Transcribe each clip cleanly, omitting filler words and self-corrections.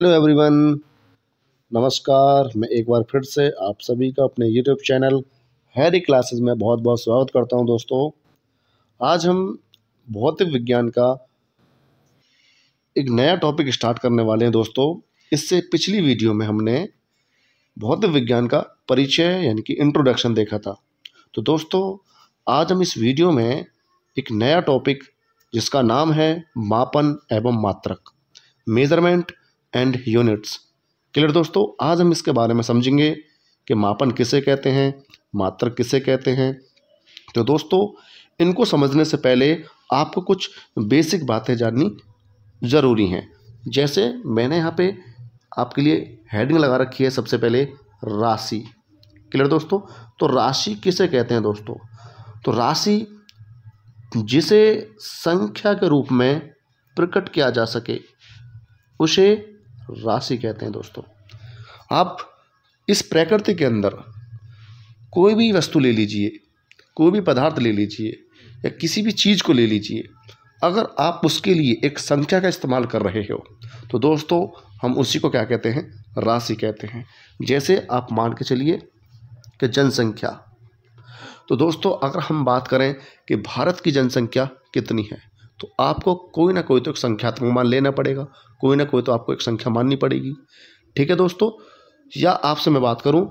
Hello everyone, नमस्कार। मैं एक बार फिर से आप सभी का अपने यूट्यूब चैनल हैरी क्लासेस में बहुत बहुत स्वागत करता हूं। दोस्तों, आज हम भौतिक विज्ञान का एक नया टॉपिक स्टार्ट करने वाले हैं। दोस्तों, इससे पिछली वीडियो में हमने भौतिक विज्ञान का परिचय यानी कि इंट्रोडक्शन देखा था। तो दोस्तों, आज हम इस वीडियो में एक नया टॉपिक जिसका नाम है मापन एवं मात्रक, मेजरमेंट एंड यूनिट्स। क्लियर दोस्तों, आज हम इसके बारे में समझेंगे कि मापन किसे कहते हैं, मात्रक किसे कहते हैं। तो दोस्तों, इनको समझने से पहले आपको कुछ बेसिक बातें जाननी ज़रूरी हैं। जैसे मैंने यहाँ पे आपके लिए हेडिंग लगा रखी है, सबसे पहले राशि। क्लियर दोस्तों, तो राशि किसे कहते हैं दोस्तों? तो राशि जिसे संख्या के रूप में प्रकट किया जा सके उसे राशि कहते हैं। दोस्तों, आप इस प्रकृति के अंदर कोई भी वस्तु ले लीजिए, कोई भी पदार्थ ले लीजिए या किसी भी चीज़ को ले लीजिए, अगर आप उसके लिए एक संख्या का इस्तेमाल कर रहे हो तो दोस्तों हम उसी को क्या कहते हैं? राशि कहते हैं। जैसे आप मान के चलिए कि जनसंख्या। तो दोस्तों, अगर हम बात करें कि भारत की जनसंख्या कितनी है, तो आपको कोई ना कोई तो एक संख्यात्मक मान लेना पड़ेगा, कोई ना कोई तो आपको एक संख्या माननी पड़ेगी। ठीक है दोस्तों, या आपसे मैं बात करूं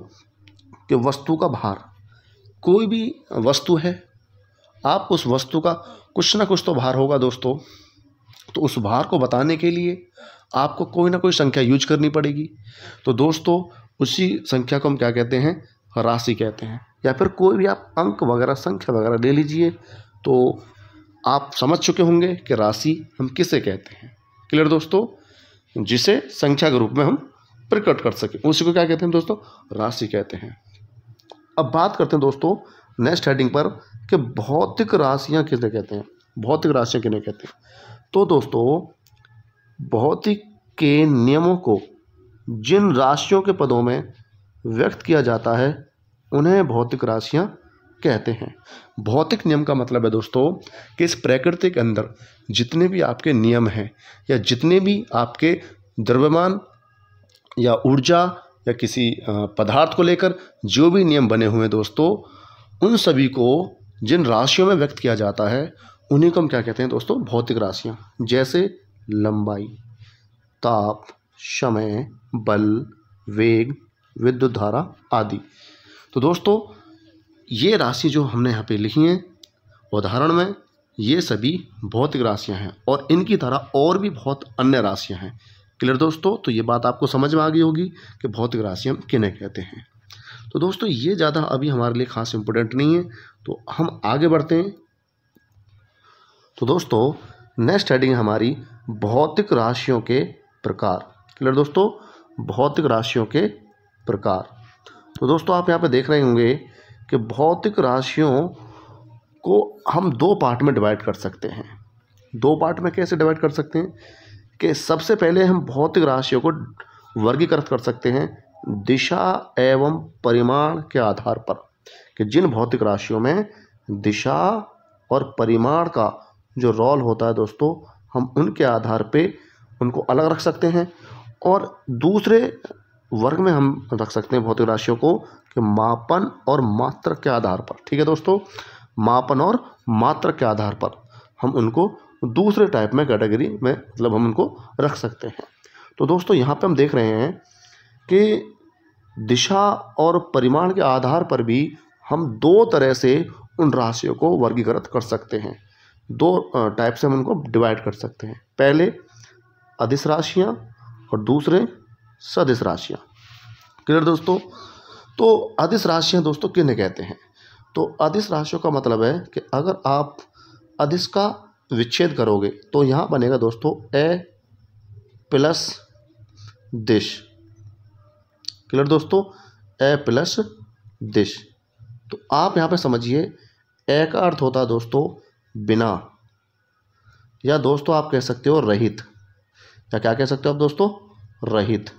कि वस्तु का भार, कोई भी वस्तु है, आप उस वस्तु का कुछ ना कुछ तो भार होगा दोस्तों। तो उस भार को बताने के लिए आपको कोई ना कोई संख्या यूज करनी पड़ेगी। तो दोस्तों, उसी संख्या को हम क्या कहते हैं? राशि कहते हैं। या फिर कोई भी आप अंक वगैरह, संख्या वगैरह ले लीजिए, तो आप समझ चुके होंगे कि राशि हम किसे कहते हैं। क्लियर दोस्तों, जिसे संख्या के रूप में हम प्रकट कर सकें उसी को क्या कहते हैं दोस्तों? राशि कहते हैं। अब बात करते हैं दोस्तों नेक्स्ट हेडिंग पर कि भौतिक राशियां किसे कहते हैं, भौतिक राशियां किन्हें कहते हैं। तो दोस्तों, भौतिक के नियमों को जिन राशियों के पदों में व्यक्त किया जाता है उन्हें भौतिक राशियां कहते हैं। भौतिक नियम का मतलब है दोस्तों कि इस प्रकृति के अंदर जितने भी आपके नियम हैं या जितने भी आपके द्रव्यमान या ऊर्जा या किसी पदार्थ को लेकर जो भी नियम बने हुए हैं दोस्तों, उन सभी को जिन राशियों में व्यक्त किया जाता है उन्हीं को हम क्या कहते हैं दोस्तों? भौतिक राशियाँ। जैसे लंबाई, ताप, समय, बल, वेग, विद्युत धारा आदि। तो दोस्तों, ये राशि जो हमने यहाँ पे लिखी हैं उदाहरण में, ये सभी भौतिक राशियाँ हैं और इनकी तरह और भी बहुत अन्य राशियाँ हैं। क्लियर दोस्तों, तो ये बात आपको समझ में आ गई होगी कि भौतिक राशियाँ हम किन्हें कहते हैं। तो दोस्तों, ये ज़्यादा अभी हमारे लिए खास इम्पोर्टेंट नहीं है, तो हम आगे बढ़ते हैं। तो दोस्तों, नेक्स्ट हेडिंग है हमारी भौतिक राशियों के प्रकार। क्लियर दोस्तों, भौतिक राशियों के प्रकार। तो दोस्तों, आप यहाँ पे देख रहे होंगे कि भौतिक राशियों को हम दो पार्ट में डिवाइड कर सकते हैं। दो पार्ट में कैसे डिवाइड कर सकते हैं कि सबसे पहले हम भौतिक राशियों को वर्गीकृत कर सकते हैं दिशा एवं परिमाण के आधार पर, कि जिन भौतिक राशियों में दिशा और परिमाण का जो रोल होता है दोस्तों, हम उनके आधार पे उनको अलग रख सकते हैं। और दूसरे वर्ग में हम रख सकते हैं भौतिक राशियों को कि मापन और मात्रक के आधार पर। ठीक है दोस्तों, मापन और मात्रक के आधार पर हम उनको दूसरे टाइप में कैटेगरी में मतलब हम उनको रख सकते हैं। तो दोस्तों, यहाँ पे हम देख रहे हैं कि दिशा और परिमाण के आधार पर भी हम दो तरह से उन राशियों को वर्गीकृत कर सकते हैं। दो टाइप से हम उनको डिवाइड कर सकते हैं। पहले अदिश राशियाँ और दूसरे सदिश राशियाँ। क्लियर दोस्तों, तो अदिश राशियाँ दोस्तों किन्हें कहते हैं? तो अदिश राशियों का मतलब है कि अगर आप अदिश का विच्छेद करोगे तो यहाँ बनेगा दोस्तों ए प्लस दिश। क्लियर दोस्तों, ए प्लस दिश। तो आप यहाँ पे समझिए, ए का अर्थ होता है दोस्तों बिना, या दोस्तों आप कह सकते हो रहित, या क्या कह सकते हो आप दोस्तों? रहित।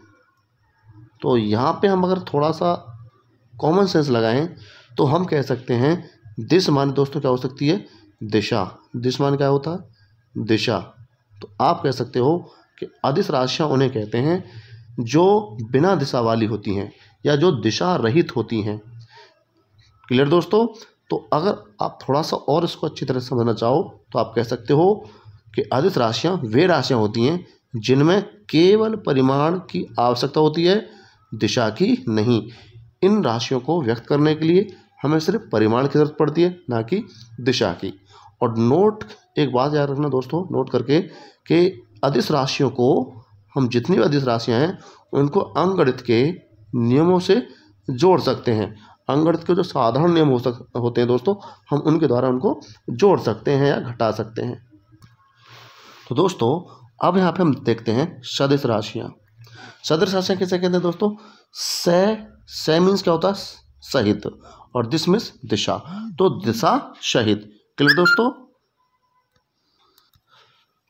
तो यहाँ पे हम अगर थोड़ा सा कॉमन सेंस लगाएं तो हम कह सकते हैं दिश मान दोस्तों क्या हो सकती है? दिशा। दिश मान क्या होता है? दिशा। तो आप कह सकते हो कि अदिश राशियाँ उन्हें कहते हैं जो बिना दिशा वाली होती हैं या जो दिशा रहित होती हैं। क्लियर दोस्तों? तो अगर आप थोड़ा सा और इसको अच्छी तरह से समझना चाहो तो आप कह सकते हो कि अदिश राशियाँ वे राशियाँ होती हैं जिनमें केवल परिमाण की आवश्यकता होती है, दिशा की नहीं। इन राशियों को व्यक्त करने के लिए हमें सिर्फ परिमाण की जरूरत पड़ती है, ना कि दिशा की। और नोट, एक बात याद रखना दोस्तों, नोट करके कि अदिश राशियों को हम जितनी भी अदिश राशियाँ हैं उनको अंकगणित के नियमों से जोड़ सकते हैं। अंकगणित के जो साधारण नियम होते हैं दोस्तों, हम उनके द्वारा उनको जोड़ सकते हैं या घटा सकते हैं। तो दोस्तों अब यहाँ पे हम देखते हैं सदिश राशियाँ। सदिश राशियाँ किसे कहते हैं दोस्तों? से मीन्स क्या होता है? सहित, और दिस मीन्स दिशा, तो दिशा सहित। क्लियर दोस्तों?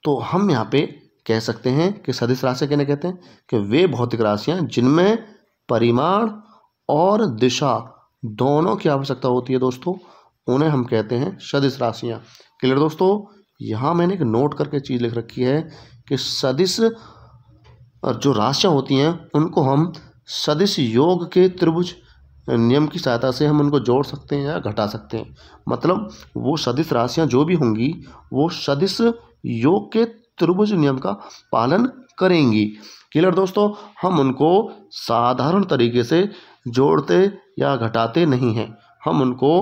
तो हम यहाँ पे कह सकते हैं कि सदिश राशियाँ किन्हें कहते हैं कि वे भौतिक राशियाँ जिनमें परिमाण और दिशा दोनों की आवश्यकता होती है दोस्तों, उन्हें हम कहते हैं सदिश राशियाँ। क्लियर दोस्तों? यहाँ मैंने एक नोट करके चीज़ लिख रखी है कि सदिश जो राशियाँ होती हैं उनको हम सदिश योग के त्रिभुज नियम की सहायता से हम उनको जोड़ सकते हैं या घटा सकते हैं। मतलब वो सदिश राशियाँ जो भी होंगी वो सदिश योग के त्रिभुज नियम का पालन करेंगी। क्लियर दोस्तों? हम उनको साधारण तरीके से जोड़ते या घटाते नहीं हैं, हम उनको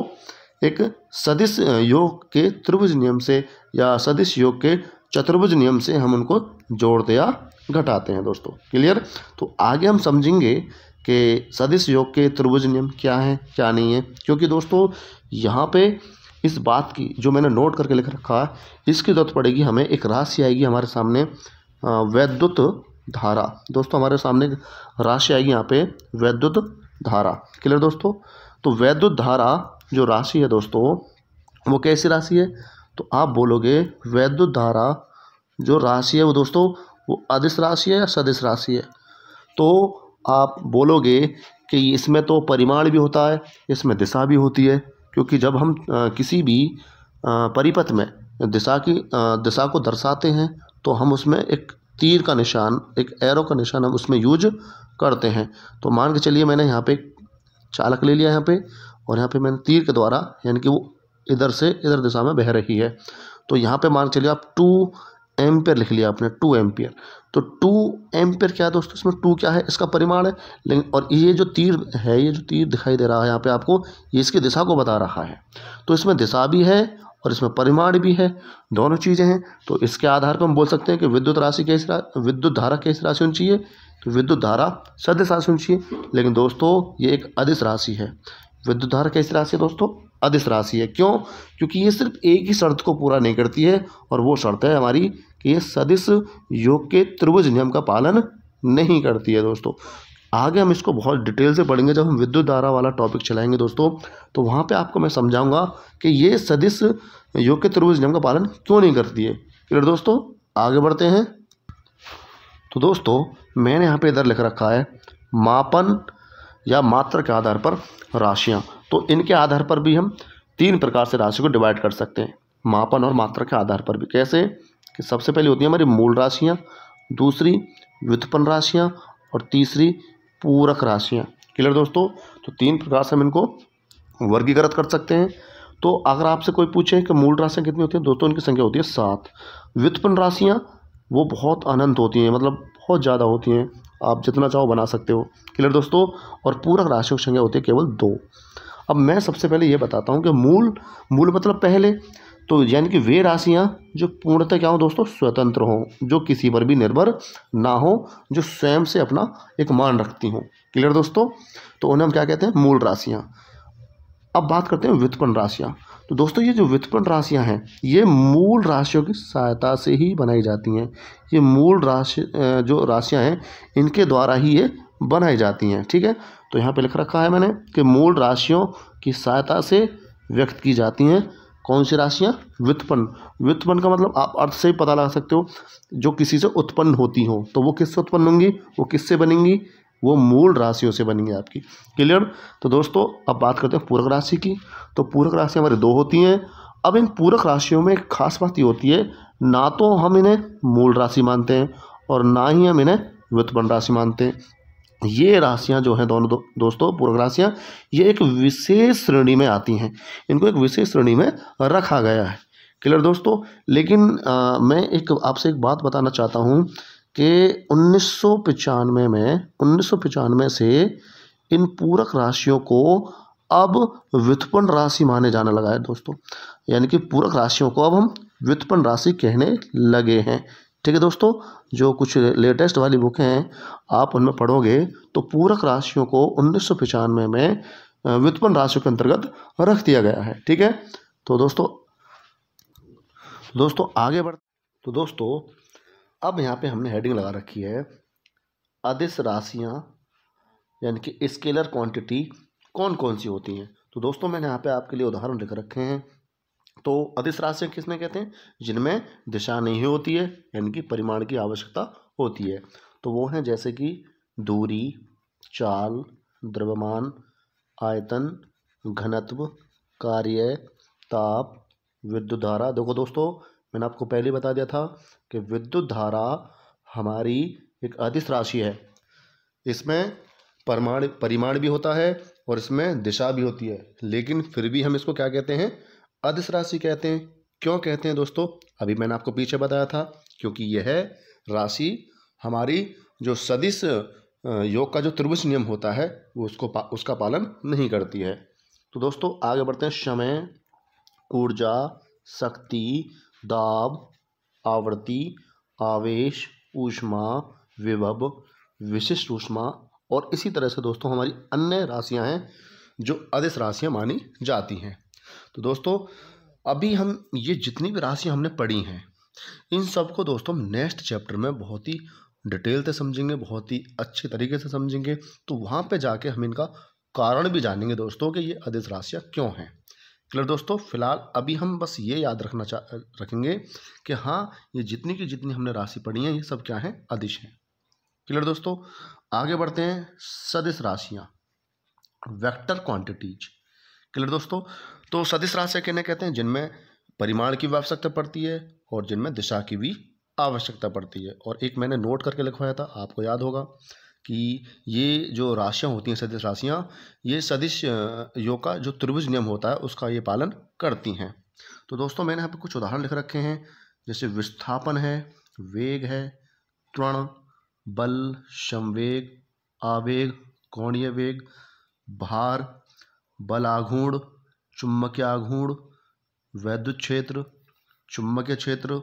एक सदिश योग के त्रिभुज नियम से या सदिश योग के चतुर्भुज नियम से हम उनको जोड़ते या घटाते हैं दोस्तों। क्लियर? तो आगे हम समझेंगे कि सदिश योग के त्रिभुज नियम क्या हैं क्या नहीं है, क्योंकि दोस्तों यहाँ पे इस बात की जो मैंने नोट करके लिख रखा है इसकी जरूरत पड़ेगी हमें। एक राशि आएगी हमारे सामने, वैद्युत धारा। दोस्तों हमारे सामने राशि आएगी यहाँ पे वैद्युत धारा। क्लियर दोस्तों? तो वैद्युत धारा जो राशि है दोस्तों वो कैसी राशि है? तो आप बोलोगे वैद्युत धारा जो राशि है वो दोस्तों वो अदिश राशि है या सदिश राशि है? तो आप बोलोगे कि इसमें तो परिमाण भी होता है, इसमें दिशा भी होती है, क्योंकि जब हम किसी भी परिपथ में दिशा को दर्शाते हैं तो हम उसमें एक तीर का निशान, एक एरो का निशान हम उसमें यूज करते हैं। तो मान के चलिए मैंने यहाँ पे चालक ले लिया यहाँ पे, और यहाँ पे मैंने तीर के द्वारा, यानी कि वो इधर से इधर दिशा में बह रही है, तो यहाँ पे मान के चलिए आप 2 एम्पियर लिख लिया आपने, 2 एम्पियर। तो 2 एम्पियर क्या है दोस्तों? इसमें 2 क्या है? इसका परिमाण है। लेकिन और ये जो तीर है, ये जो तीर दिखाई दे रहा है यहाँ पे आपको, ये इसकी दिशा को बता रहा है। तो इसमें दिशा भी है और इसमें परिमाण भी है, दोनों चीज़ें हैं। तो इसके आधार पर हम बोल सकते हैं कि विद्युत धारा कैसी राशि होनी चाहिए? तो विद्युत धारा सदिश राशि होनी चाहिए। लेकिन दोस्तों ये एक अदिश राशि है। विद्युत धारा कैसी राशि है दोस्तों? अदिश राशि है। क्यों? क्योंकि ये सिर्फ एक ही शर्त को पूरा नहीं करती है, और वो शर्त है हमारी कि ये सदिश योग के त्रिभुज नियम का पालन नहीं करती है दोस्तों। आगे हम इसको बहुत डिटेल से पढ़ेंगे जब हम विद्युत धारा वाला टॉपिक चलाएंगे दोस्तों, तो वहाँ पे आपको मैं समझाऊंगा कि ये सदिश योग के त्रिभुज नियम का पालन क्यों नहीं करती है। क्लियर दोस्तों? आगे बढ़ते हैं। तो दोस्तों मैंने यहाँ पे इधर लिख रखा है मापन या मात्रा के आधार पर राशियाँ। तो इनके आधार पर भी हम 3 प्रकार से राशि को डिवाइड कर सकते हैं, मापन और मात्रा के आधार पर भी। कैसे? कि सबसे पहले होती है हमारी मूल राशियाँ, दूसरी व्युत्पन्न राशियाँ, और तीसरी पूरक राशियाँ। क्लियर दोस्तों? तो 3 प्रकार से हम इनको वर्गीकृत कर सकते हैं। तो अगर आपसे कोई पूछे कि मूल राशियाँ कितनी होती हैं दोस्तों, इनकी संख्या होती है 7। व्युत्पन्न राशियाँ वो बहुत अनंत होती हैं, मतलब बहुत ज़्यादा होती हैं, आप जितना चाहो बना सकते हो। क्लियर दोस्तों? और पूरक राशियों की संख्या होती है केवल 2। अब मैं सबसे पहले ये बताता हूँ कि मूल मतलब पहले, तो यानी कि वे राशियाँ जो पूर्णतः क्या हो दोस्तों? स्वतंत्र हों, जो किसी पर भी निर्भर ना हो, जो स्वयं से अपना एक मान रखती हों। क्लियर दोस्तों? तो उन्हें हम क्या कहते हैं? मूल राशियाँ। अब बात करते हैं व्युत्पन्न राशियाँ। तो दोस्तों ये जो व्युत्पन्न राशियाँ हैं ये मूल राशियों की सहायता से ही बनाई जाती हैं। ये मूल राशि जो राशियाँ हैं इनके द्वारा ही ये बनाई जाती हैं। ठीक है? तो यहाँ पे लिख रखा है मैंने कि मूल राशियों की सहायता से व्यक्त की जाती हैं कौन सी राशियाँ? व्युत्पन्न। व्युत्पन्न का मतलब आप अर्थ से ही पता लगा सकते हो, जो किसी से उत्पन्न होती हो। तो वो किससे उत्पन्न होंगी? वो किससे बनेंगी? वो मूल राशियों से बनेंगी आपकी। क्लियर? तो दोस्तों अब बात करते हैं पूरक राशि की। तो पूरक राशि हमारी 2 होती हैं। अब इन पूरक राशियों में एक खास बात ये होती है, ना तो हम इन्हें मूल राशि मानते हैं और ना ही हम इन्हें व्युत्पन्न राशि मानते। ये राशियां जो हैं दोनों दोस्तों पूरक राशियां, ये एक विशेष श्रेणी में आती हैं, इनको एक विशेष श्रेणी में रखा गया है। क्लियर दोस्तों। लेकिन मैं एक आपसे एक बात बताना चाहता हूँ कि 1995 से इन पूरक राशियों को अब व्युत्पन्न राशि माने जाने लगा है दोस्तों। यानी कि पूरक राशियों को अब हम व्युत्पन्न राशि कहने लगे हैं। ठीक है दोस्तों। जो कुछ लेटेस्ट वाली बुकें हैं आप उनमें पढ़ोगे तो पूरक राशियों को 1995 में व्युत्पन्न राशियों के अंतर्गत रख दिया गया है। ठीक है। तो दोस्तों आगे बढ़, तो दोस्तों अब यहाँ पे हमने हेडिंग लगा रखी है अदिश राशियाँ, यानी कि स्केलर क्वांटिटी कौन कौन सी होती हैं। तो दोस्तों मैंने यहाँ पे आपके लिए उदाहरण लिख रखे हैं। तो अदिश राशियाँ किसने कहते हैं, जिनमें दिशा नहीं होती है, यानी कि परिमाण की आवश्यकता होती है। तो वो हैं जैसे कि दूरी, चाल, द्रव्यमान, आयतन, घनत्व, कार्य, ताप, विद्युत धारा। देखो दोस्तों मैंने आपको पहले बता दिया था कि विद्युत धारा हमारी एक अदिश राशि है। इसमें परिमाण भी होता है और इसमें दिशा भी होती है, लेकिन फिर भी हम इसको क्या कहते हैं, अदिश राशि कहते हैं। क्यों कहते हैं दोस्तों, अभी मैंने आपको पीछे बताया था, क्योंकि यह राशि हमारी जो सदिश योग का जो त्रिभुज नियम होता है वो उसका पालन नहीं करती है। तो दोस्तों आगे बढ़ते हैं। समय, ऊर्जा, शक्ति, दाब, आवृत्ति, आवेश, ऊष्मा, विभव, विशिष्ट ऊष्मा और इसी तरह से दोस्तों हमारी अन्य राशियां हैं जो अदिश राशियां मानी जाती हैं। तो दोस्तों अभी हम ये जितनी भी राशियां हमने पढ़ी हैं इन सबको दोस्तों हम नेक्स्ट चैप्टर में बहुत ही डिटेल से समझेंगे, बहुत ही अच्छे तरीके से समझेंगे। तो वहाँ पे जाके हम इनका कारण भी जानेंगे दोस्तों कि ये अदिश राशियाँ क्यों हैं। क्लियर दोस्तों। फिलहाल अभी हम बस ये याद रखेंगे कि हाँ ये जितनी की जितनी हमने राशि पढ़ी है ये सब क्या है, अदिश हैं। क्लियर दोस्तों। आगे बढ़ते हैं। सदिश राशियाँ, वेक्टर क्वांटिटीज। क्लियर दोस्तों। तो सदिश राशियाँ किन्हें कहते हैं, जिनमें परिमाण की आवश्यकता पड़ती है और जिनमें दिशा की भी आवश्यकता पड़ती है। और एक मैंने नोट करके लिखवाया था, आपको याद होगा कि ये जो राशियाँ होती हैं सदिश राशियाँ, ये सदिश योग का जो त्रिभुज नियम होता है उसका ये पालन करती हैं। तो दोस्तों मैंने यहाँ पे कुछ उदाहरण लिख रखे हैं, जैसे विस्थापन है, वेग है, त्वरण, बल, संवेग, आवेग, कोणीय वेग, भार, बल आघूर्ण, चुंबकीय आघूर्ण, वैद्युत क्षेत्र, चुंबकीय क्षेत्र,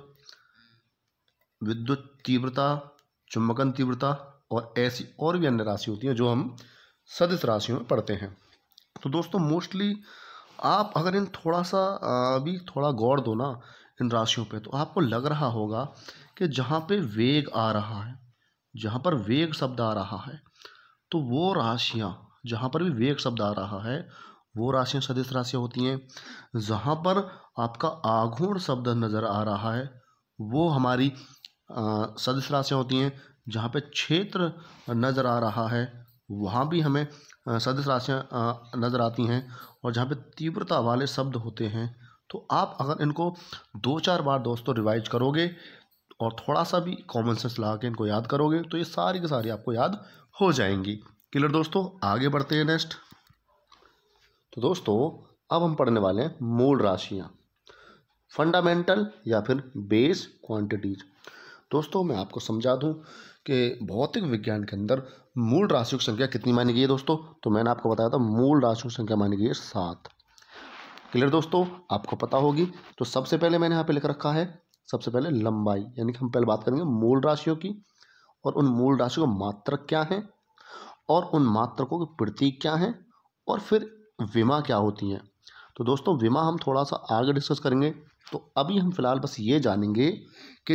विद्युत तीव्रता, चुंबकन तीव्रता और ऐसी और भी अन्य राशि होती हैं जो हम सदिश राशियों में पढ़ते हैं। तो दोस्तों मोस्टली आप अगर इन थोड़ा सा अभी थोड़ा गौर दो ना इन राशियों पे, तो आपको लग रहा होगा कि जहाँ पे वेग आ रहा है, जहाँ पर वेग शब्द आ रहा है, तो वो राशियाँ, जहाँ पर भी वेग शब्द आ रहा है वो राशियाँ सदिश राशियाँ होती हैं। जहाँ पर आपका आघूर्ण शब्द नज़र आ रहा है वो हमारी सदिश राशियाँ होती हैं। जहाँ पे क्षेत्र नज़र आ रहा है वहाँ भी हमें सदिश राशियाँ नज़र आती हैं। और जहाँ पे तीव्रता वाले शब्द होते हैं, तो आप अगर इनको 2-4 बार दोस्तों रिवाइज करोगे और थोड़ा सा भी कॉमन सेंस लगा के इनको याद करोगे तो ये सारी की सारी आपको याद हो जाएंगी। क्लियर दोस्तों। आगे बढ़ते हैं नेक्स्ट। तो दोस्तों अब हम पढ़ने वाले हैं मूल राशियाँ, फंडामेंटल या फिर बेस क्वांटिटीज। दोस्तों मैं आपको समझा दूं कि भौतिक विज्ञान के अंदर मूल राशियों की संख्या कितनी मानी गई है दोस्तों। तो मैंने आपको बताया था मूल राशियों की संख्या मानी गई है 7। क्लियर दोस्तों, आपको पता होगी। तो सबसे पहले मैंने यहाँ पे लिख रखा है, सबसे पहले लंबाई, यानी कि हम पहले बात करेंगे मूल राशियों की और उन मूल राशियों का मात्रक क्या है और उन मात्रकों के प्रतीक क्या हैं और फिर विमा क्या होती हैं। तो दोस्तों विमा हम थोड़ा सा आगे डिस्कस करेंगे। तो अभी हम फिलहाल बस ये जानेंगे कि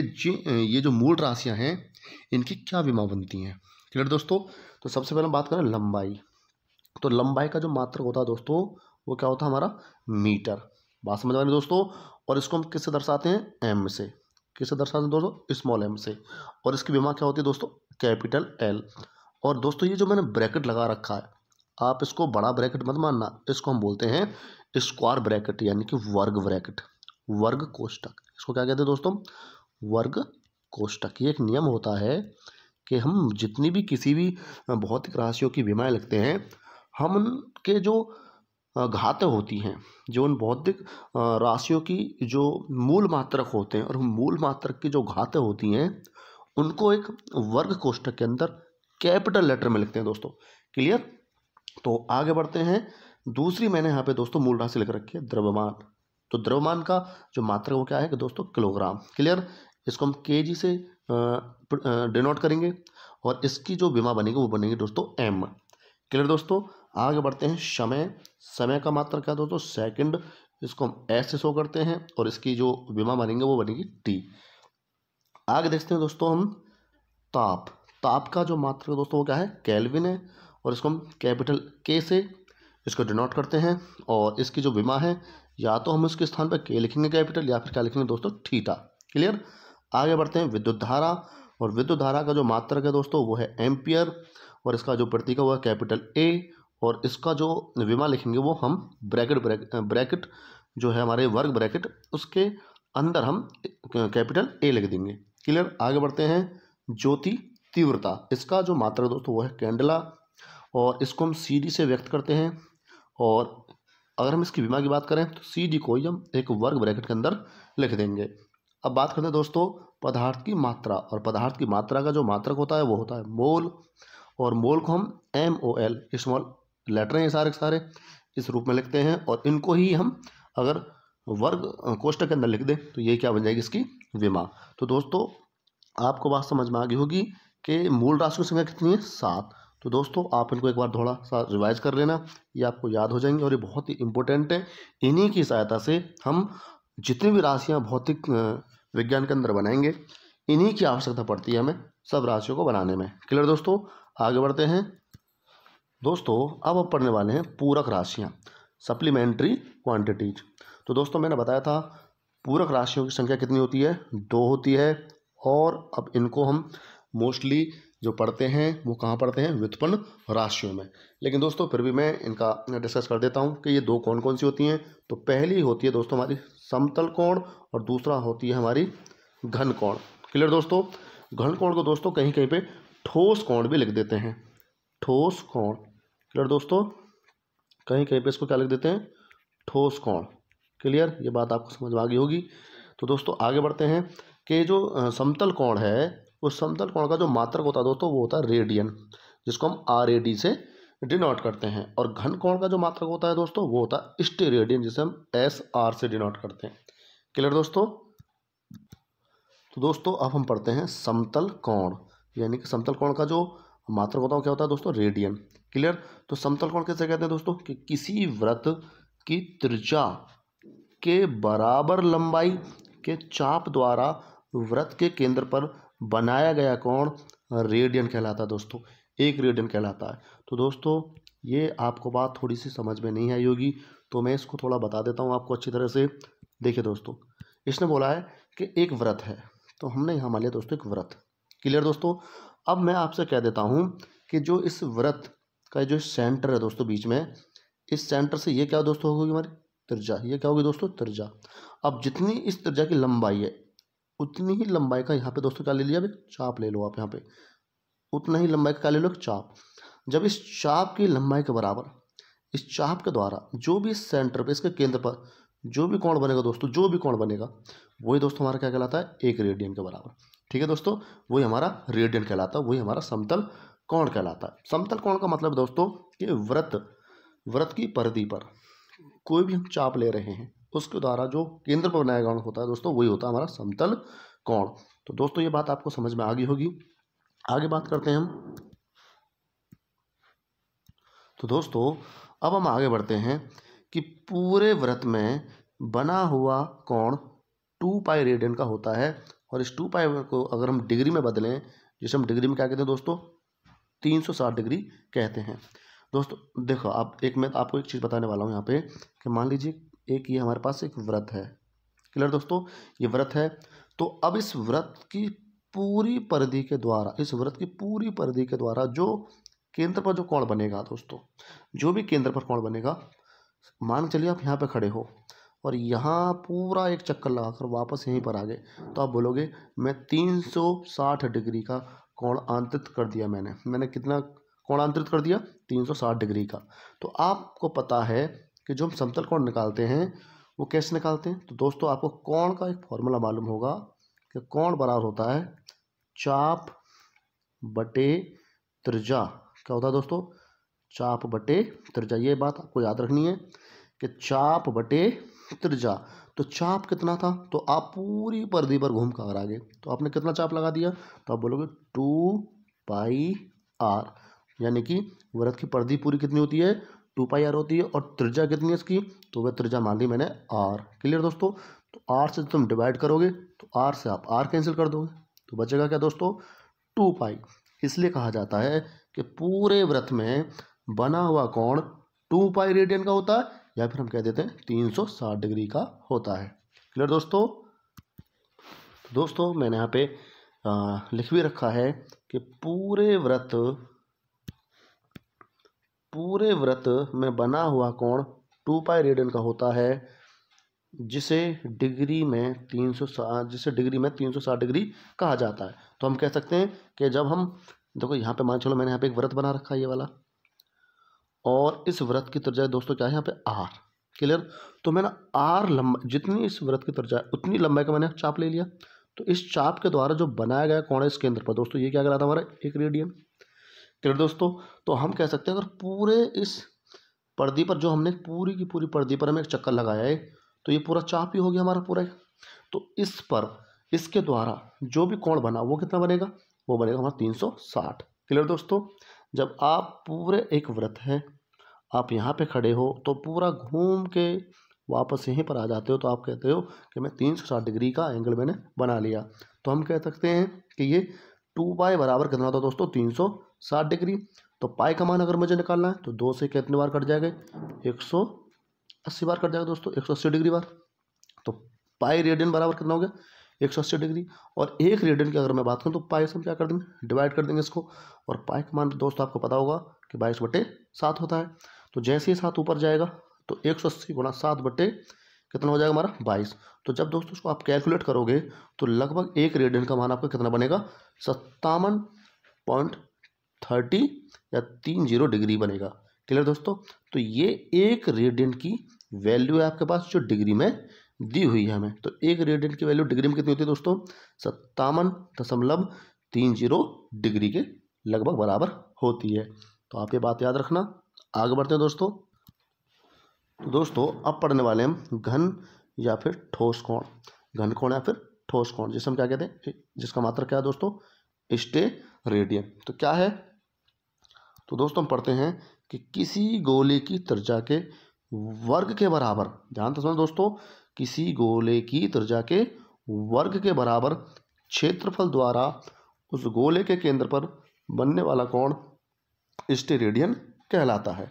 ये जो मूल राशियां हैं इनकी क्या विमा बनती हैं। क्लियर दोस्तों। तो सबसे पहले बात करें लंबाई। तो लंबाई का जो मात्रक होता है दोस्तों वो क्या होता है, हमारा मीटर। बात समझ आ रही है दोस्तों। और इसको हम किससे दर्शाते हैं, एम से। किससे दर्शाते हैं दोस्तों, स्मॉल एम से। और इसकी विमा क्या होती है दोस्तों, कैपिटल एल। और दोस्तों ये जो मैंने ब्रैकेट लगा रखा है, आप इसको बड़ा ब्रैकेट मत मानना, इसको हम बोलते हैं स्क्वायर ब्रैकेट, यानी कि वर्ग ब्रैकेट, वर्ग कोष्ठक। इसको क्या कहते हैं दोस्तों, वर्ग कोष्टक। ये एक नियम होता है कि हम जितनी भी किसी भी भौतिक राशियों की विमाएँ लिखते हैं, हम उनके जो घातें होती हैं, जो उन भौतिक राशियों की जो मूल मात्रक होते हैं और मूल मात्रक की जो घातें होती हैं, उनको एक वर्ग कोष्टक के अंदर कैपिटल लेटर में लिखते हैं दोस्तों। क्लियर? तो आगे बढ़ते हैं। दूसरी मैंने यहाँ पे दोस्तों मूल राशि लिख रखी है द्रव्यमान। तो द्रव्यमान का जो मात्रक वो क्या है कि दोस्तों किलोग्राम। क्लियर? इसको हम केजी से डिनोट करेंगे और इसकी जो विमा बनेगी वो बनेगी दोस्तों एम। क्लियर दोस्तों? आगे बढ़ते हैं। समय, समय का मात्रक क्या दोस्तों? सेकंड। इसको हम एस से शो करते हैं और इसकी जो विमा बनेंगे वो बनेगी टी। आगे देखते हैं दोस्तों हम ताप। ताप का जो मात्रक दोस्तों वो क्या है? केल्विन है और इसको हम कैपिटल के से इसको डिनोट करते हैं और इसकी जो विमा है या तो हम उसके स्थान पर के लिखेंगे कैपिटल या फिर क्या लिखेंगे दोस्तों? थीटा। क्लियर? आगे बढ़ते हैं। विद्युत धारा, और विद्युत धारा का जो मात्रक है दोस्तों वो है एम्पियर और इसका जो प्रतीक है वो है कैपिटल ए और इसका जो विमा लिखेंगे वो हम ब्रैकेट जो है हमारे वर्ग ब्रैकेट उसके अंदर हम कैपिटल ए लिख देंगे। क्लियर? आगे बढ़ते हैं। ज्योति तीव्रता, इसका जो मात्रक दोस्तों वो है कैंडला और इसको हम सी डी से व्यक्त करते हैं और अगर हम इसकी विमा की बात करें तो सी डी को ही हम एक वर्ग ब्रैकेट के अंदर लिख देंगे। अब बात करते हैं दोस्तों पदार्थ की मात्रा, और पदार्थ की मात्रा का जो मात्रक होता है वो होता है मोल और मोल को हम M O L, small letter हैं सारे के सारे, इस रूप में लिखते हैं और इनको ही हम अगर वर्ग कोष्टक के अंदर लिख दें तो ये क्या बन जाएगी? इसकी विमा। तो दोस्तों आपको बात समझ में आ गई होगी कि मूल राशि की संख्या कितनी है? 7। तो दोस्तों आप इनको एक बार थोड़ा सा रिवाइज कर लेना, ये आपको याद हो जाएंगे और ये बहुत ही इंपॉर्टेंट है। इन्हीं की सहायता से हम जितनी भी राशियाँ भौतिक विज्ञान के अंदर बनाएंगे, इन्हीं की आवश्यकता पड़ती है हमें सब राशियों को बनाने में। क्लियर दोस्तों? आगे बढ़ते हैं। दोस्तों अब हम पढ़ने वाले हैं पूरक राशियाँ, सप्लीमेंट्री क्वांटिटीज। तो दोस्तों मैंने बताया था पूरक राशियों की संख्या कितनी होती है? 2 होती है और अब इनको हम मोस्टली जो पढ़ते हैं वो कहाँ पढ़ते हैं? व्युत्पन्न राशियों में। लेकिन दोस्तों फिर भी मैं इनका डिस्कस कर देता हूँ कि ये 2 कौन कौन सी होती हैं। तो पहली होती है दोस्तों हमारी समतल कोण और दूसरा होती है हमारी घन कोण। क्लियर दोस्तों? घन कोण को दोस्तों कहीं कहीं पे ठोस कोण भी लिख देते हैं, ठोस कोण। क्लियर दोस्तों? कहीं कहीं पे इसको क्या लिख देते हैं? ठोस कोण। क्लियर? ये बात आपको समझ में आ गई होगी। तो दोस्तों आगे बढ़ते हैं कि जो समतल कोण है उस समतल कोण का जो मात्रक होता है दोस्तों वो होता है रेडियन, जिसको हम आर ए डी से डिनोट करते हैं। और घन कोण का जो मात्रक होता है दोस्तों वो होता है स्टेरेडियन, जिसे हम एस आर से डिनोट करते हैं। क्लियर दोस्तों? तो दोस्तों अब हम पढ़ते हैं समतल कोण, यानी कि समतल कोण का जो मात्रक होता है वो क्या होता है दोस्तों? रेडियन। क्लियर? तो समतल कोण कैसे कहते हैं दोस्तों? कि किसी वृत्त की त्रिज्या के बराबर लंबाई के चाप द्वारा वृत्त के केंद्र पर बनाया गया कोण रेडियन कहलाता है दोस्तों, 1 रेडियन कहलाता है। तो दोस्तों ये आपको बात थोड़ी सी समझ में नहीं आई होगी तो मैं इसको थोड़ा बता देता हूँ आपको अच्छी तरह से। देखिए दोस्तों इसने बोला है कि एक वृत्त है, तो हमने यहाँ मान लिया दोस्तों एक वृत्त। क्लियर दोस्तों? अब मैं आपसे कह देता हूँ कि जो इस वृत्त का जो सेंटर है दोस्तों बीच में, इस सेंटर से ये क्या दोस्तों होगी? हमारी त्रिज्या। ये क्या होगी दोस्तों? त्रिज्या। अब जितनी इस त्रिज्या की लंबाई है उतनी ही लंबाई का यहाँ पे दोस्तों क्या ले लिया? एक चाप ले लो आप यहाँ पे, उतना ही लंबाई का क्या ले लो? एक चाप। जब इस चाप की लंबाई के बराबर इस चाप के द्वारा जो भी सेंटर पे इसके केंद्र पर जो भी कोण बनेगा दोस्तों, जो भी कोण बनेगा वही दोस्तों हमारा क्या कहलाता है? 1 रेडियन के बराबर। ठीक है दोस्तों? वही हमारा रेडियन कहलाता है, वही हमारा समतल कोण कहलाता है। समतल कोण का मतलब दोस्तों कि वृत्त की परिधि पर कोई भी हम चाप ले रहे हैं उसके द्वारा जो केंद्र पर बनाया कोण होता है दोस्तों वही होता है हमारा समतल कोण। तो दोस्तों ये बात आपको समझ में आ गई होगी। आगे बात करते हैं हम। तो दोस्तों अब हम आगे बढ़ते हैं कि पूरे वृत्त में बना हुआ कोण 2 पाई रेडियन का होता है और इस 2 पाई को अगर हम डिग्री में बदलें, जिसे हम डिग्री में क्या कहते हैं दोस्तों? 360 डिग्री कहते हैं। दोस्तों देखो आप मैं आपको एक चीज़ बताने वाला हूँ यहाँ पे कि मान लीजिए ये हमारे पास एक वृत्त है। क्लियर दोस्तों? ये वृत्त है। तो अब इस वृत्त की पूरी परिधि के द्वारा, इस वृत्त की पूरी परिधि के द्वारा जो केंद्र पर जो कोण बनेगा दोस्तों, जो भी केंद्र पर कोण बनेगा, मान चलिए आप यहाँ पे खड़े हो, और यहाँ पूरा एक चक्कर लगाकर वापस यहीं पर आ गए, तो आप बोलोगे मैं 360 डिग्री का कोण आंतरित कर दिया। मैंने कितना कोण आंतरित कर दिया? 360 डिग्री का। तो आपको पता है कि जो हम समतल कोण निकालते हैं वो कैसे निकालते हैं। तो दोस्तों आपको कोण का एक फॉर्मूला मालूम होगा कि कोण बराबर होता है चाप बटे त्रिज्या। क्या होता है दोस्तों? चाप बटे त्रिज्या। ये बात आपको याद रखनी है कि चाप बटे त्रिज्या। तो चाप कितना था? तो आप पूरी परिधि पर घूम कर आ गए, तो आपने कितना चाप लगा दिया? तो आप बोलोगे 2πr, यानी कि वृत्त की परिधि पूरी कितनी होती है? 2πr होती है। और त्रिज्या कितनी है इसकी? तो वह त्रिज्या मान ली मैंने r। क्लियर दोस्तों? तो r से तुम डिवाइड करोगे तो r से आप r कैंसिल कर दोगे, तो बचेगा क्या दोस्तों? 2π। इसलिए कहा जाता है कि पूरे वृत्त में बना हुआ कोण 2π रेडियन का होता है, या फिर हम कह देते हैं 360 डिग्री का होता है। क्लियर दोस्तों? दोस्तों मैंने यहाँ पे लिख भी रखा है कि पूरे वृत्त में बना हुआ कोण 2π रेडियन का होता है, जिसे डिग्री में 360 डिग्री कहा जाता है। तो हम कह सकते हैं कि जब हम देखो यहाँ पे मान चलो मैंने यहाँ पे एक वृत्त बना रखा है ये वाला, और इस वृत्त की त्रिज्या दोस्तों क्या है यहाँ पे r। क्लियर? तो मैंने r लंबा, जितनी इस वृत्त की त्रिज्या उतनी लंबाई का मैंने चाप ले लिया। तो इस चाप के द्वारा जो बनाया गया कोण है इस केंद्र पर दोस्तों, ये क्या कहलाता है? हमारा 1 रेडियन। क्लियर दोस्तों? तो हम कह सकते हैं अगर पूरे इस परिधि पर जो हमने पूरी की पूरी परिधि पर हमें एक चक्कर लगाया है, तो ये पूरा चाप ही हो गया हमारा पूरा। तो इस पर इसके द्वारा जो भी कोण बना वो कितना बनेगा? वो बनेगा हमारा 360। क्लियर दोस्तों? जब आप पूरे एक वृत्त है, आप यहाँ पे खड़े हो तो पूरा घूम के वापस यहीं पर आ जाते हो, तो आप कहते हो कि मैं 360 डिग्री का एंगल मैंने बना लिया। तो हम कह सकते हैं कि ये 2π बराबर कितना होता है दोस्तों? 360 डिग्री। तो पाई का मान अगर मुझे निकालना है तो 2 से कितने बार कट जाएगा? 180 बार कट जाएगा दोस्तों, 180 डिग्री बार। तो पाई रेडियन बराबर कितना हो गया? 180 डिग्री। और 1 रेडियन की अगर मैं बात करूँ तो पाई से हम क्या कर देंगे? डिवाइड कर देंगे इसको। और पाई का मान दोस्तों आपको पता होगा कि 22/7 होता है। तो जैसे ही 7 ऊपर जाएगा तो 180 गुणा 7 बटे कितना हो जाएगा हमारा? 22। तो जब दोस्तों उसको आप कैलकुलेट करोगे तो लगभग 1 रेडियन का मान आपका कितना बनेगा? 57.30 या 30 डिग्री बनेगा। क्लियर दोस्तों? तो ये 1 रेडियन की वैल्यू है आपके पास जो डिग्री में दी हुई है हमें। तो 1 रेडियन की वैल्यू डिग्री में कितनी होती है दोस्तों? 57.30 डिग्री के लगभग बराबर होती है। तो आप ये बात याद रखना। आगे बढ़ते हैं दोस्तों। तो दोस्तों अब पढ़ने वाले हम घन या फिर ठोस कोण। घन कोण या फिर ठोस कोण, जिसे हम क्या कहते हैं, जिसका मात्रक क्या है दोस्तों? स्टेरेडियन। तो क्या है? तो दोस्तों हम पढ़ते हैं कि किसी गोले की त्रिज्या के वर्ग के बराबर, ध्यान से सुनो दोस्तों, किसी गोले की त्रिज्या के वर्ग के बराबर क्षेत्रफल द्वारा उस गोले के केंद्र पर बनने वाला कोण स्टेरेडियन कहलाता है।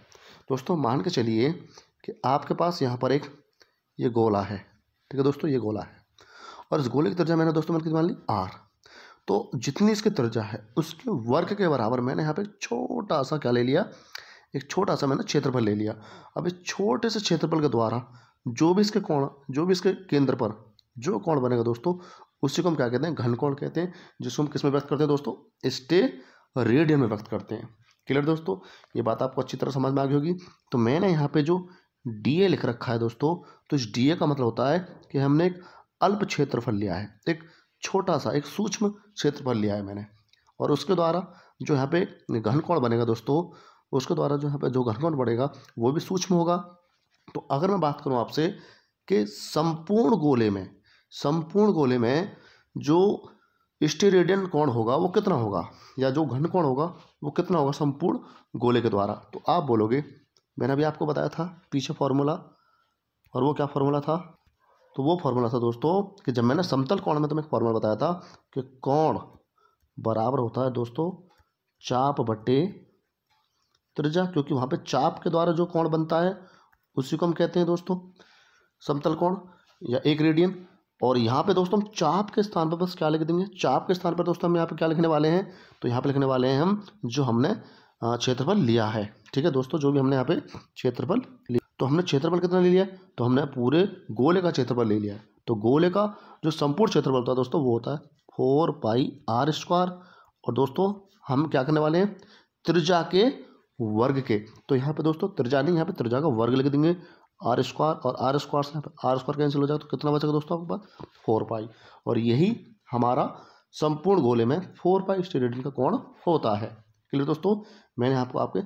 दोस्तों मान के चलिए कि आपके पास यहाँ पर एक ये गोला है, ठीक है दोस्तों, ये गोला है, और इस गोले की त्रिज्या मैंने दोस्तों कितनी मान ली? r। तो जितनी इसकी त्रिज्या है उसके वर्ग के बराबर मैंने यहाँ पे छोटा सा क्या ले लिया? एक छोटा सा मैंने क्षेत्रफल ले लिया। अब इस छोटे से क्षेत्रफल के द्वारा जो भी इसके केंद्र पर जो कोण बनेगा दोस्तों, उसी को हम क्या कहते हैं? घन कोण कहते हैं, जिसको हम किस में व्यक्त करते हैं दोस्तों? स्टेरेडियन में व्यक्त करते हैं। क्लियर दोस्तों? ये बात आपको अच्छी तरह समझ में आ गई होगी। तो मैंने यहाँ पे जो DA लिख रखा है दोस्तों, तो इस DA का मतलब होता है कि हमने एक अल्प क्षेत्रफल लिया है, एक छोटा सा एक सूक्ष्म क्षेत्रफल लिया है मैंने, और उसके द्वारा जो यहाँ पे घन कोण बनेगा दोस्तों, उसके द्वारा जो यहाँ पे जो घन कोण बनेगा वो भी सूक्ष्म होगा। तो अगर मैं बात करूँ आपसे कि संपूर्ण गोले में जो स्टेरेडियन कोण होगा वो कितना होगा, या जो घन कोण होगा वो कितना होगा संपूर्ण गोले के द्वारा, तो आप बोलोगे, मैंने अभी आपको बताया था पीछे फॉर्मूला, और वो क्या फॉर्मूला था? तो वो फॉर्मूला था दोस्तों कि जब मैंने समतल कोण में तुम्हें एक फॉर्मूला बताया था कि कोण बराबर होता है दोस्तों चाप बटे त्रिज्या, क्योंकि वहाँ पे चाप के द्वारा जो कोण बनता है उसी को हम कहते हैं दोस्तों समतल कोण या 1 रेडियन। और यहाँ पे दोस्तों हम चाप के स्थान पर बस क्या लिख देंगे? चाप के स्थान पर दोस्तों हम यहाँ पे क्या लिखने वाले हैं? तो यहाँ पे लिखने वाले हैं हम जो हमने क्षेत्रफल लिया है। ठीक है दोस्तों, जो भी हमने यहाँ पे क्षेत्रफल लिया। तो हमने क्षेत्रफल कितना ले लिया, तो हमने पूरे गोले का क्षेत्रफल ले लिया। तो गोले का जो संपूर्ण क्षेत्रफल होता है दोस्तों वो होता है 4πr²। और दोस्तों हम क्या करने वाले हैं, त्रिज्या के वर्ग के। तो यहाँ पे दोस्तों त्रिज्या नहीं, यहाँ पे त्रिज्या का वर्ग लिख देंगे r²। और r² से r² कैंसिल हो जाएगा, तो कितना बचेगा दोस्तों आपके पास 4π। और यही हमारा संपूर्ण गोले में 4π स्टेरेडियन का कोण होता है। क्लियर दोस्तों, मैंने आपको आपके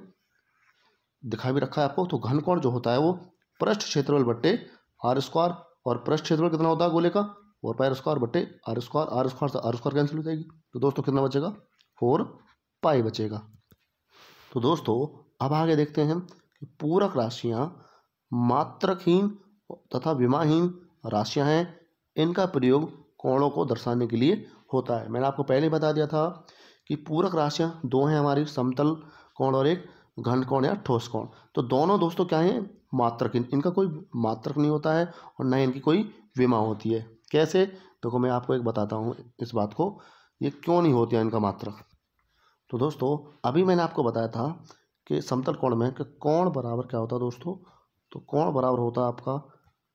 दिखा भी रखा है आपको। तो घन कोण जो होता है वो पृष्ठ क्षेत्रफल बट्टे r²। और पृष्ठ क्षेत्रफल कितना होता है गोले का 4πr² बट्टे r²। r² से r² कैंसिल हो जाएगी, तो दोस्तों कितना बचेगा 4π बचेगा। तो दोस्तों अब आगे देखते हैं कि पूरक राशियां मात्रकहीन तथा विमाहीन राशियां हैं, इनका प्रयोग कोणों को दर्शाने के लिए होता है। मैंने आपको पहले ही बता दिया था कि पूरक राशियां दो हैं हमारी, समतल कोण और एक घन कोण या ठोस कोण। तो दोनों दोस्तों क्या हैं, मात्रकहीन, इनका कोई मात्रक नहीं होता है और न इनकी कोई विमा होती है। कैसे, देखो मैं आपको एक बताता हूँ इस बात को, ये क्यों नहीं होती है इनका मात्रक। तो दोस्तों अभी मैंने आपको बताया था कि समतल कोण में कि कोण बराबर क्या होता है दोस्तों, तो कोण बराबर होता है आपका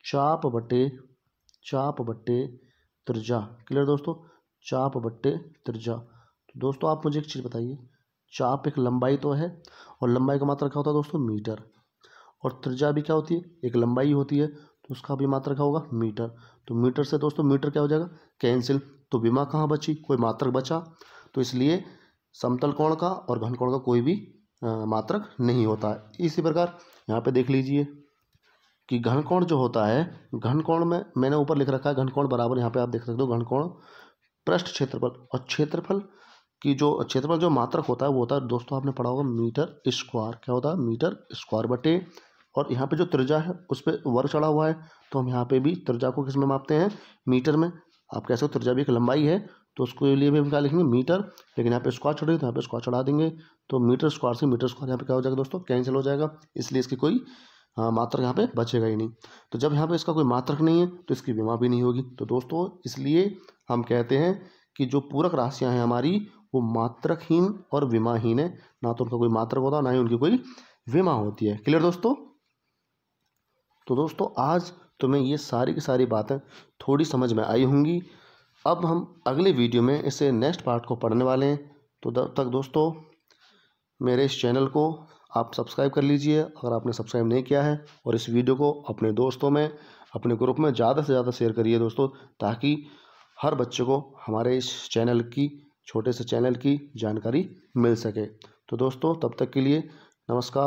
चाप बट्टे त्रिज्या। क्लियर दोस्तों, चाप बट्टे त्रिज्या। तो दोस्तों आप मुझे एक चीज़ बताइए, चाप एक लंबाई तो है, और लंबाई का मात्रक क्या होता है दोस्तों मीटर, और त्रिज्या भी क्या होती है एक लंबाई होती है, तो उसका भी मात्रक क्या होगा मीटर। तो मीटर से दोस्तों मीटर क्या हो जाएगा कैंसिल, तो विमा कहाँ बची, कोई मात्रक बचा। तो इसलिए समतल कोण का और घन कोण का कोई भी मात्रक नहीं होता है। इसी प्रकार यहाँ पे देख लीजिए कि घन कोण जो होता है, घन कोण में मैंने ऊपर लिख रखा है घन कोण बराबर, यहाँ पे आप देख सकते हो घन कोण पृष्ठ क्षेत्रफल, और क्षेत्रफल की जो क्षेत्रफल जो मात्रक होता है वो होता है दोस्तों आपने पढ़ा होगा मीटर स्क्वायर। क्या होता है मीटर स्क्वायर बटे, और यहाँ पे जो त्रिज्या है उस पर वर्ग चढ़ा हुआ है, तो हम यहाँ पे भी त्रिज्या को किस में मापते हैं मीटर में। आप कह सकते हो त्रिज्या भी एक लंबाई है, तो उसके लिए भी हम क्या लिखेंगे मीटर, लेकिन यहाँ पे स्क्वायर चढ़ेगी तो यहाँ पे स्क्वायर चढ़ा देंगे, तो मीटर स्क्वायर से मीटर स्क्वायर यहाँ पे क्या हो जाएगा दोस्तों कैंसिल हो जाएगा, इसलिए इसकी कोई मात्रक यहाँ पे बचेगा ही नहीं। तो जब यहाँ पे इसका कोई मात्रक नहीं है तो इसकी विमा भी नहीं होगी। तो दोस्तों इसलिए हम कहते हैं कि जो पूरक राशियाँ हैं हमारी वो मात्रकहीन और विमाहीन है, ना तो उनका कोई मात्रक होता ना ही उनकी कोई विमा होती है। क्लियर दोस्तों, तो दोस्तों आज तुम्हें ये सारी की सारी बातें थोड़ी समझ में आई होंगी। अब हम अगले वीडियो में इसे नेक्स्ट पार्ट को पढ़ने वाले हैं। तो तब तक दोस्तों मेरे इस चैनल को आप सब्सक्राइब कर लीजिए अगर आपने सब्सक्राइब नहीं किया है, और इस वीडियो को अपने दोस्तों में अपने ग्रुप में ज़्यादा से ज़्यादा शेयर करिए दोस्तों, ताकि हर बच्चे को हमारे इस चैनल की, छोटे से चैनल की जानकारी मिल सके। तो दोस्तों तब तक के लिए नमस्कार।